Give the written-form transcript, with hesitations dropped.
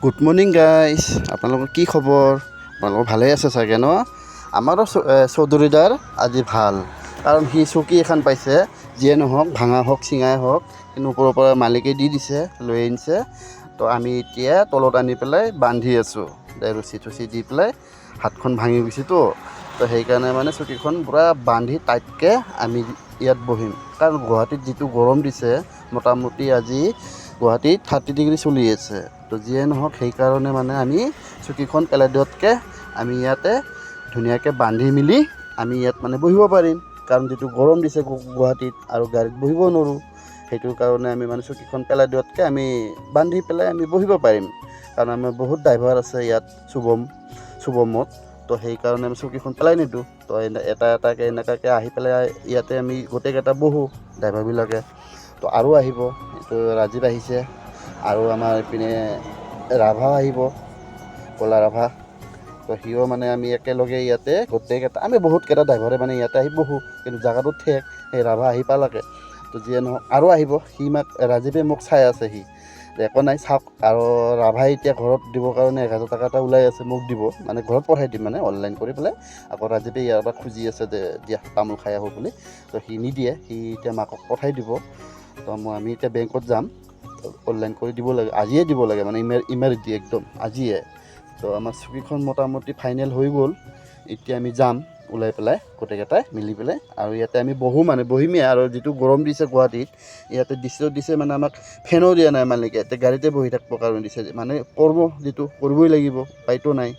Good morning guys, আপোনালোকৰ কি খবৰ? আপোনালোকৰ ভালেই আছে চাগে ন? আমাৰো চৌধুৰীদাৰ আজি ভাল, কাৰণ সি চকী এখন পাইছে। যিয়ে নহওক, ভাঙা হওক চিঙাই হওক, কিন্তু ওপৰৰ পৰা মালিকে দি দিছে, লৈ আনিছে। তো আমি এতিয়া তলত আনি পেলাই বান্ধি আছোঁ, ৰচী থচি দি পেলাই। হাতখন ভাঙি গৈছেতো, তো সেইকাৰণে মানে চকীখন পূৰা বান্ধি টাইটকৈ আমি ইয়াত বহিম। কাৰণ গুৱাহাটীত যিটো গৰম দিছে, মোটামুটি আজি গুৱাহাটীত 30 ডিগ্ৰী চলি আছে। তো যিয়ে নহওক, সেইকাৰণে মানে আমি চকীখন পেলাই দিয়াতকৈ আমি ইয়াতে ধুনীয়াকৈ বান্ধি মেলি আমি ইয়াত মানে বহিব পাৰিম। কাৰণ যিটো গৰম দিছে গুৱাহাটীত, আৰু গাড়ীত বহিব নোৱাৰোঁ। সেইটোৰ কাৰণে আমি মানে চকীখন পেলাই দিয়াতকৈ আমি বান্ধি পেলাই আমি বহিব পাৰিম। কাৰণ আমাৰ বহুত ড্ৰাইভাৰ আছে ইয়াত চুবমত। তো সেইকাৰণে আমি চকীখন পেলাই নিদিওঁ। তো এটা এটাকৈ এনেকুৱাকৈ আহি পেলাই ইয়াতে আমি গোটেইকেইটা বহোঁ, ড্ৰাইভাৰবিলাকে। তো আৰু আহিব, এইটো ৰাজীৱ আহিছে, আৰু আমাৰ এইপিনে ৰাভা আহিব, ক'লা ৰাভা। তো সিও মানে আমি একেলগে ইয়াতে গোটেইকেইটা, আমি বহুতকেইটা ড্ৰাইভাৰে মানে ইয়াতে আহি বহোঁ। কিন্তু জেগাটো ঠেক, সেই ৰাভা আহি পালাকে। তো যিয়ে নহওক আৰু আহিব, ৰাজীৱে মোক চাই আছে, সি একো নাই চাওক। আৰু ৰাভাই এতিয়া ঘৰত দিবৰ কাৰণে 1000 টকা এটা ওলাই আছে, মোক দিব মানে ঘৰত পঠাই দিম মানে অনলাইন কৰি পেলাই। আকৌ ৰাজীৱে ইয়াৰ পৰা খুজি আছে যে দিয়া তামোল খাই আহোঁ বুলি। তো সি নিদিয়ে, সি এতিয়া মাকক পঠাই দিব। তো আমি এতিয়া বেংকত যাম, অনলাইন কৰি দিব লাগে, আজিয়ে দিব লাগে মানে ইমাৰ্জেঞ্চি একদম আজিয়ে। তো আমাৰ চকীখন মোটামুটি ফাইনেল হৈ গ'ল। এতিয়া আমি যাম ওলাই পেলাই গোটেইকেইটাই মিলি পেলাই, আৰু ইয়াতে আমি বহিমেই। আৰু যিটো গৰম দিছে গুৱাহাটীত, ইয়াতে দিছে মানে আমাক ফেনো দিয়া নাই মালিকে, এতিয়া গাড়ীতে বহি থাকিবৰ কাৰণে দিছে। মানে যিটো কৰিবই লাগিব, উপায়তো নাই।